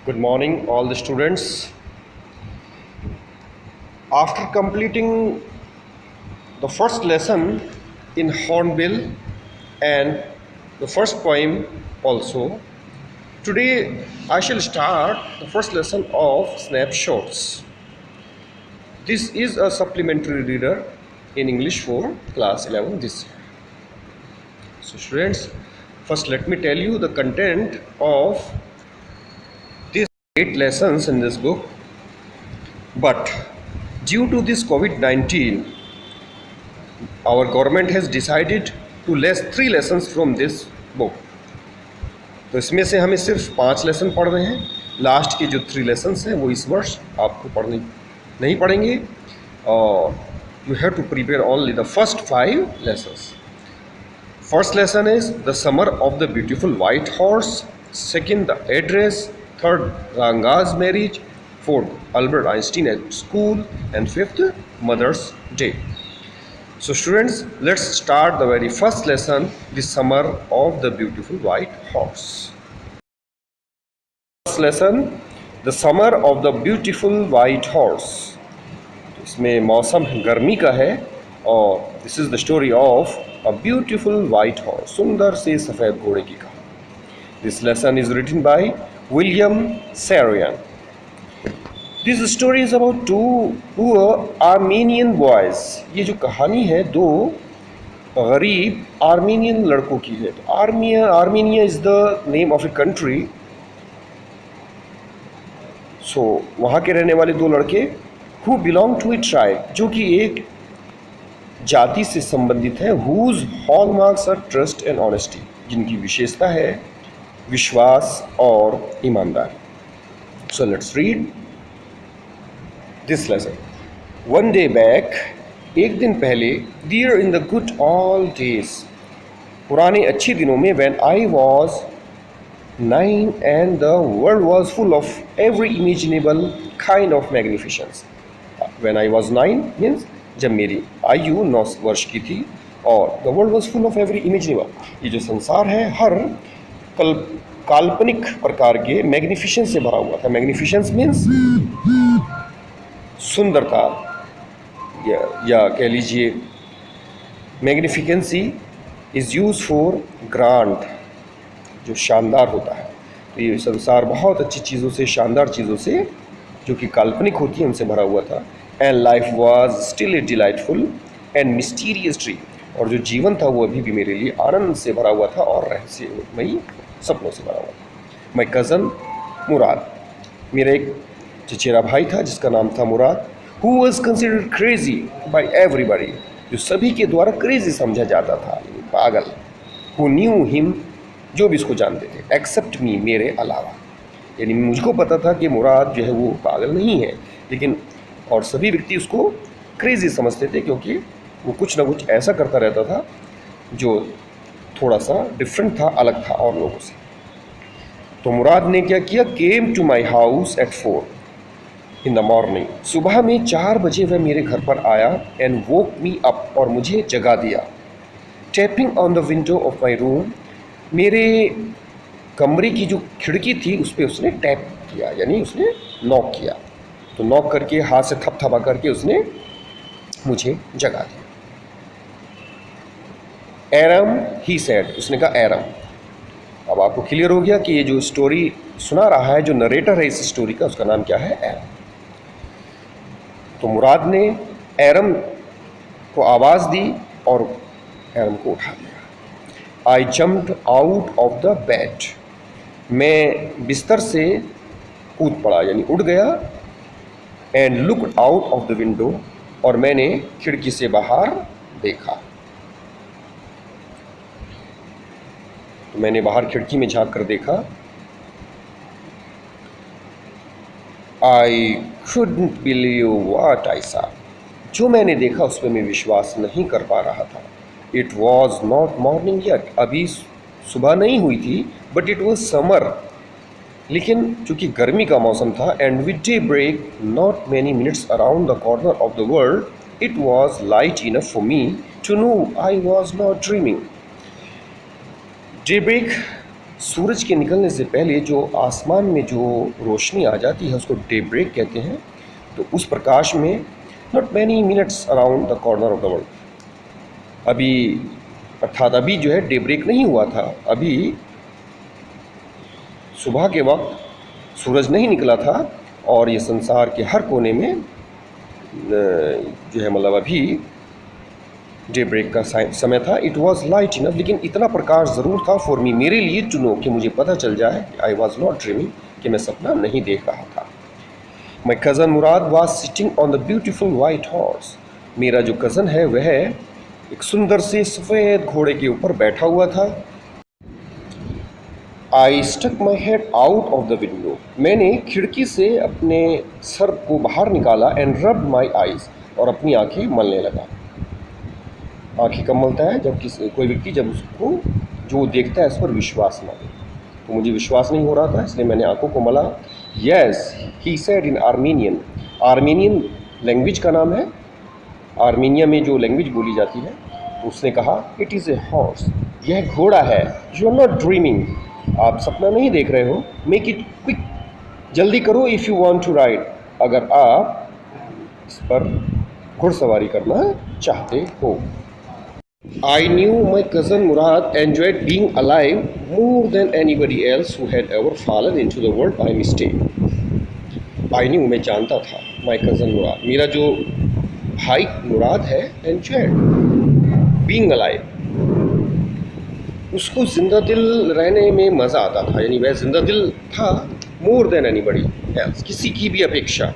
Good morning, all the students. After completing the first lesson in Hornbill and the first poem also, today I shall start the first lesson of Snapshots. This is a supplementary reader in English for class 11 this year. So students, first let me tell you the content of these 8 lessons in this book. But due to this COVID-19, our government has decided to less 3 lessons from this book. तो इसमें से हमें सिर्फ 5 lesson पढ़ रहे हैं. Last के जो 3 लेसन्स हैं वो इस वर्ष आपको पढ़ने नहीं पड़ेंगे और you have to prepare only the first 5 lessons. First lesson is the summer of the beautiful white horse. Second, the address. Third, Ranga's marriage. Fourth, Albert Einstein at school. And fifth, Mother's Day. So students, let's start the very first lesson, the summer of the beautiful white horse. First lesson, the summer of the beautiful white horse. इसमें मौसम गर्मी का है और this is the story of a beautiful white horse. सुंदर से सफ़ेद घोड़े की कहानी. This lesson is written by William Sarian. This story is about two poor Armenian boys. ये जो कहानी है दो गरीब आर्मीनियन लड़कों की है. तो Armenia is the name of a country. So वहाँ के रहने वाले दो लड़के who belong to a tribe, जो कि एक जाति से संबंधित है. whose hallmarks are trust and honesty, जिनकी विशेषता है विश्वास और ईमानदारी. So let's read this lesson. One day back, एक दिन पहले, dear in the good old days, पुराने अच्छे दिनों में, when I was 9 and the world was full of every imaginable kind of magnificence. When I was 9 means जब मेरी आयु 9 वर्ष की थी और the world was full of every imaginable, ये जो संसार है हर काल्पनिक प्रकार के मैग्निफिशेंस से भरा हुआ था. मैग्निफिशेंस मीन्स सुंदरता या कह लीजिए मैग्निफिकेंसी इज़ यूज फॉर ग्रांड, जो शानदार होता है. तो ये संसार बहुत अच्छी चीज़ों से, शानदार चीज़ों से जो कि काल्पनिक होती है उनसे भरा हुआ था. And life was still a delightful and mysterious dream, और जो जीवन था वो अभी भी मेरे लिए आनंद से भरा हुआ था और रहस्यमयी सपनों से भरा हुआ था. माई कज़न मुराद, मेरा एक चचेरा भाई था जिसका नाम था Murad. Who was considered crazy by everybody, जो सभी के द्वारा क्रेजी समझा जाता था, पागल. हु न्यू हिम, जो भी इसको जानते थे, एक्सेप्ट मी, मेरे अलावा. यानी मुझको पता था कि मुराद जो है वो पागल नहीं है, लेकिन और सभी व्यक्ति उसको क्रेजी समझते थे क्योंकि वो कुछ ना कुछ ऐसा करता रहता था जो थोड़ा सा डिफरेंट था, अलग था और लोगों से. तो मुराद ने क्या किया, came to my house at 4 in the morning, सुबह में 4 बजे वह मेरे घर पर आया. एंड वोक मी अप, और मुझे जगा दिया. Tapping on the window of my room, मेरे कमरे की जो खिड़की थी उस पर उसने टैप किया, यानी उसने नॉक किया. तो नॉक करके हाथ से थपथपा करके उसने मुझे जगा दिया. एरम, ही सेड, उसने कहा एरम. अब आपको क्लियर हो गया कि ये जो स्टोरी सुना रहा है, जो नरेटर है इस स्टोरी का, उसका नाम क्या है, एरम. तो मुराद ने एरम को आवाज़ दी और एरम को उठा लिया. आई jumped out of the bed, मैं बिस्तर से कूद पड़ा यानी उड़ गया. And looked out of the window, और मैंने खिड़की से बाहर देखा. तो मैंने बाहर खिड़की में झांक कर देखा. आई couldn't believe what I saw, जो मैंने देखा उस पर मैं विश्वास नहीं कर पा रहा था. It was not morning yet, अभी सुबह नहीं हुई थी. बट इट वॉज समर, लेकिन चूँकि गर्मी का मौसम था. And with daybreak not many minutes around the corner of the world, it was light enough for me to know I was not dreaming. Daybreak सूरज के निकलने से पहले जो आसमान में जो रोशनी आ जाती है उसको डे ब्रेक कहते हैं। तो उस प्रकाश में not many minutes around the corner of the world, अभी अर्थात अभी जो है डे ब्रेक नहीं हुआ था, अभी सुबह के वक्त सूरज नहीं निकला था और ये संसार के हर कोने में जो है मतलब अभी डे ब्रेक का समय था। इट वॉज लाइट इनफ, लेकिन इतना प्रकाश ज़रूर था फॉर मी, मेरे लिए चुनो, कि मुझे पता चल जाए आई वॉज नॉट ड्रीमिंग, कि मैं सपना नहीं देख रहा था। My cousin Murad was sitting on the beautiful white horse, मेरा जो कज़न है वह एक सुंदर से सफ़ेद घोड़े के ऊपर बैठा हुआ था। I stuck my head out of the window, मैंने खिड़की से अपने सर को बाहर निकाला एंड रब माई आइज़, और अपनी आंखें मलने लगा। आँखें कब मलता है? जब कोई व्यक्ति जब उसको जो देखता है उस पर विश्वास ना हो। तो मुझे विश्वास नहीं हो रहा था, इसलिए मैंने आंखों को मला। Yes he said in Armenian, Armenian language का नाम है, आर्मीनिया में जो लैंग्वेज बोली जाती है। तो उसने कहा इट इज़ ए हॉर्स, यह घोड़ा है। यू आर नॉट ड्रीमिंग, आप सपना नहीं देख रहे हो। मेक इट क्विक, जल्दी करो। If you want to ride, अगर आप इस पर घुड़सवारी करना चाहते हो। I knew my cousin Murad enjoyed being alive more than anybody else who had ever fallen into the world by mistake. I knew, मैं जानता था, my cousin Murad, मेरा जो भाई मुराद है, enjoyed being alive, उसको जिंदा दिल रहने में मज़ा आता था, यानी वह जिंदा दिल था more than anybody else, किसी की भी अपेक्षा,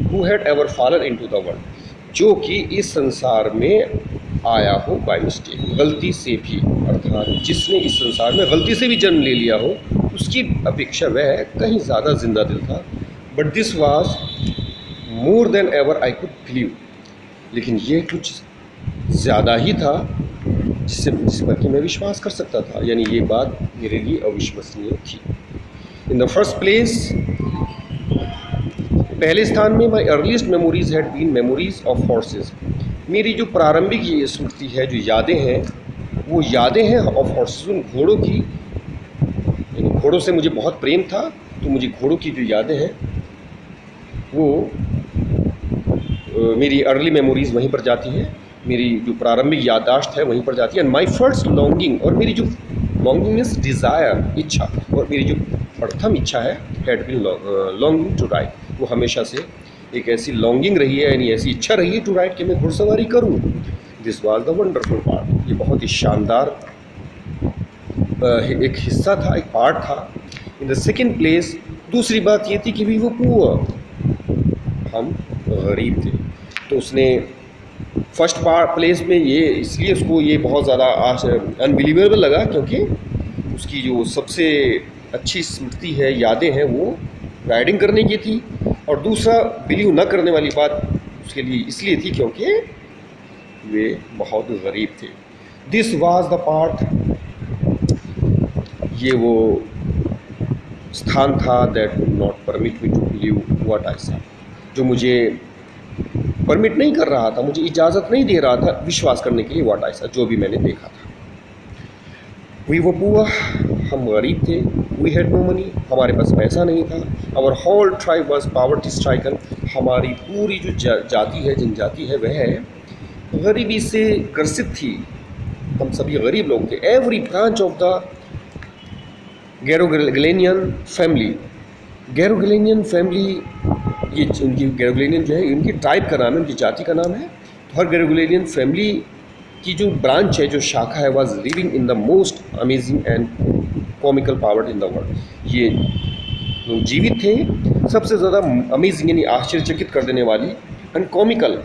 who had ever fallen into the world, जो कि इस संसार में आया हो बाय मिस्टेक, गलती से भी, अर्थात जिसने इस संसार में गलती से भी जन्म ले लिया हो, उसकी अपेक्षा वह कहीं ज़्यादा जिंदा दिल था। But this was more than ever I could believe, लेकिन ये कुछ ज़्यादा ही था जिस पर कि मैं विश्वास कर सकता था, यानी ये बात मेरे लिए अविश्वसनीय थी। इन द फर्स्ट प्लेस, पहले स्थान में, my earliest memories had been memories of horses, मेरी जो प्रारंभिक ये स्मृति है, जो यादें हैं, वो यादें हैं ऑफ हॉर्सेस, उन घोड़ों की, यानी घोड़ों से मुझे बहुत प्रेम था, तो मुझे घोड़ों की जो यादें हैं वो मेरी अर्ली मेमोरीज़ वहीं पर जाती है, मेरी जो प्रारंभिक याददाश्त है वहीं पर जाती है। एंड माई फर्स्ट लॉन्गिंग, और मेरी जो लॉन्गिंग मीन्स डिज़ायर, इच्छा, और मेरी जो प्रथम इच्छा है, had been longing to ride, वो हमेशा से एक ऐसी लॉन्गिंग रही है, यानी ऐसी इच्छा रही है टू राइड, कि मैं घुड़सवारी करूँ। This was the wonderful part, ये बहुत ही शानदार एक हिस्सा था, एक पार्ट था। इन द सेकेंड प्लेस, दूसरी बात ये थी कि भी वो पुअर, हम गरीब थे। तो उसने फर्स्ट प्लेस में ये इसलिए उसको ये बहुत ज़्यादा अनबिलीवेबल लगा, क्योंकि उसकी जो सबसे अच्छी स्मृति है, यादें हैं, वो राइडिंग करने की थी। और दूसरा बिलीव न करने वाली बात उसके लिए इसलिए थी क्योंकि वे बहुत गरीब थे। दिस वाज द पार्ट, ये वो स्थान था that would not permit me to believe what I saw, जो मुझे परमिट नहीं कर रहा था, मुझे इजाज़त नहीं दे रहा था विश्वास करने के लिए व्हाट आई सॉ, जो भी मैंने देखा था। वी वो पुअर, हम गरीब थे। वी हैड नो मनी, हमारे पास पैसा नहीं था। Our whole tribe was poverty stricken, हमारी पूरी जो जाति है, जनजाति है, वह गरीबी से ग्रसित थी, हम सभी गरीब लोग थे। Every branch of the Garoghlanian family, Garoghlanian family, ये इनकी गैरोग्लेनियन जो है इनकी ट्राइब का नाम है, इनकी जाति का नाम है। तो हर गैरोग्लेनियन फैमिली की जो ब्रांच है, जो शाखा है, was living in the most amazing and comical poverty in the world, ये लोग जीवित थे सबसे ज़्यादा अमेजिंग यानी आश्चर्यचकित कर देने वाली, एंड कॉमिकल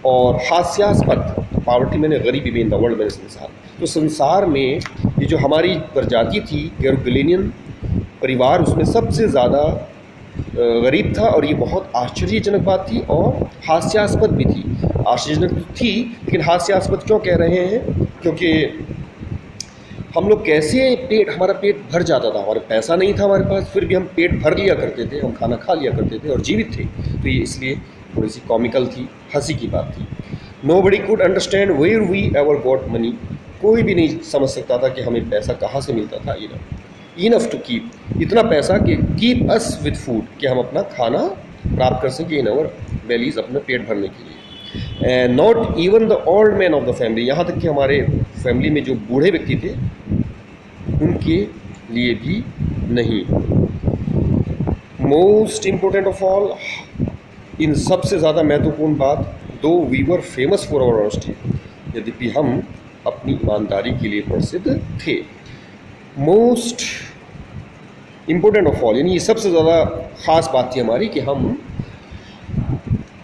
और हास्यास्पद पावर्टी, मैंने गरीबी में इन द वर्ल्ड, मैंने संसार। तो संसार में ये जो हमारी प्रजाति थी, गैरोग्लेनियन परिवार, उसमें सबसे ज़्यादा गरीब था, और ये बहुत आश्चर्यजनक बात थी और हास्यास्पद भी थी। आश्चर्यजनक थी, लेकिन हास्यास्पद क्यों कह रहे हैं? क्योंकि हम लोग कैसे हमारा पेट भर जाता था, हमारा पैसा नहीं था हमारे पास, फिर भी हम पेट भर लिया करते थे, हम खाना खा लिया करते थे और जीवित थे। तो ये इसलिए थोड़ी सी कॉमिकल थी, हंसी की बात थी। Nobody could understand where we ever got money, कोई भी नहीं समझ सकता था कि हमें पैसा कहाँ से मिलता था। इनफ टू कीप, इतना पैसा कि कीप अस विद फूड, कि हम अपना खाना प्राप्त कर सकें इन आवर बेलीज, अपना पेट भरने के लिए। And not even the old man of the family, यहाँ तक कि हमारे फैमिली में जो बूढ़े व्यक्ति थे उनके लिए भी नहीं। मोस्ट इम्पोर्टेंट ऑफ ऑल, इन सबसे ज़्यादा महत्वपूर्ण बात, though we were famous for our honesty, यद्यपि हम अपनी ईमानदारी के लिए प्रसिद्ध थे। मोस्ट इम्पोर्टेंट ऑफ ऑल, यानी ये सबसे ज़्यादा ख़ास बात थी हमारी कि हम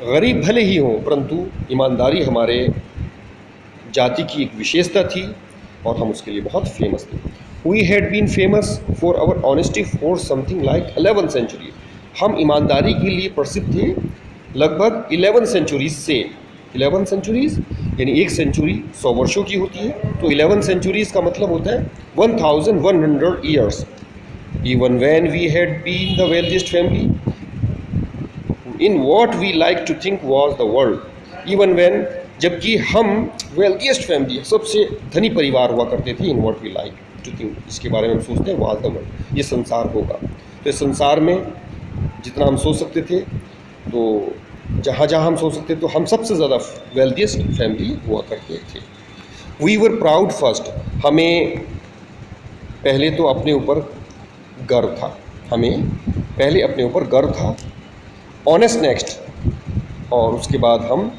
गरीब भले ही हों परंतु ईमानदारी हमारे जाति की एक विशेषता थी और हम उसके लिए बहुत फेमस थे। We had been famous for our honesty for something like 11 century, हम ईमानदारी के लिए प्रसिद्ध थे लगभग 11 सेंचुरीज से। 11 सेंचुरीज यानी एक सेंचुरी 100 वर्षों की होती है, तो 11 सेंचुरीज का मतलब होता है 1100 years. Even when we had been the wealthiest family in what we like to think was the world, even when, जबकि हम वेल्थिएस्ट फैमिली, सबसे धनी परिवार हुआ करते थे, in what we like to think, इसके बारे में हम सोचते हैं वाज द वर्ल्ड, ये संसार होगा। तो इस संसार में जितना हम सोच सकते थे, तो जहाँ जहाँ हम सोच सकते, तो हम सबसे ज़्यादा वेल्थिएस्ट फैमिली हुआ करते थे। वी वर प्राउड फर्स्ट, हमें पहले तो अपने ऊपर गर्व था, हमें पहले अपने ऊपर गर्व था। ऑनेस्ट नेक्स्ट, और उसके बाद हम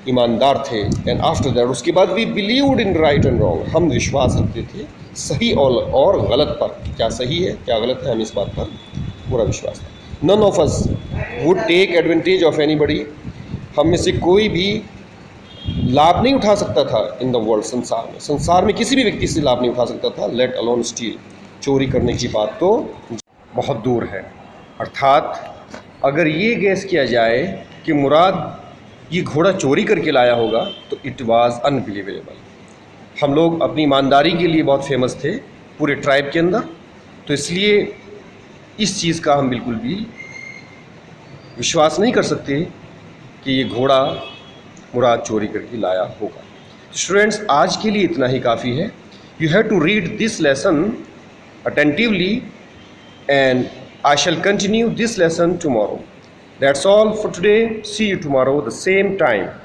ईमानदार थे। एंड आफ्टर दैट, उसके बाद we believed in right and wrong, हम विश्वास रखते थे सही और गलत पर, क्या सही है क्या गलत है, हमें इस बात पर पूरा विश्वास था। None of us would take advantage of anybody, हम में से कोई भी लाभ नहीं उठा सकता था इन द वर्ल्ड, संसार में किसी भी व्यक्ति से लाभ नहीं उठा सकता था। लेट अलोन स्टील, चोरी करने की बात तो बहुत दूर है। अर्थात अगर ये गेस किया जाए कि मुराद ये घोड़ा चोरी करके लाया होगा तो इट वाज अनबिलीवेबल। हम लोग अपनी ईमानदारी के लिए बहुत फेमस थे पूरे ट्राइब के अंदर, तो इसलिए इस चीज़ का हम बिल्कुल भी विश्वास नहीं कर सकते कि ये घोड़ा मुराद चोरी करके लाया होगा। स्टूडेंट्स, आज के लिए इतना ही काफ़ी है। You have to read this lesson attentively and I shall continue this lesson tomorrow. That's all for today. See you tomorrow, the same time.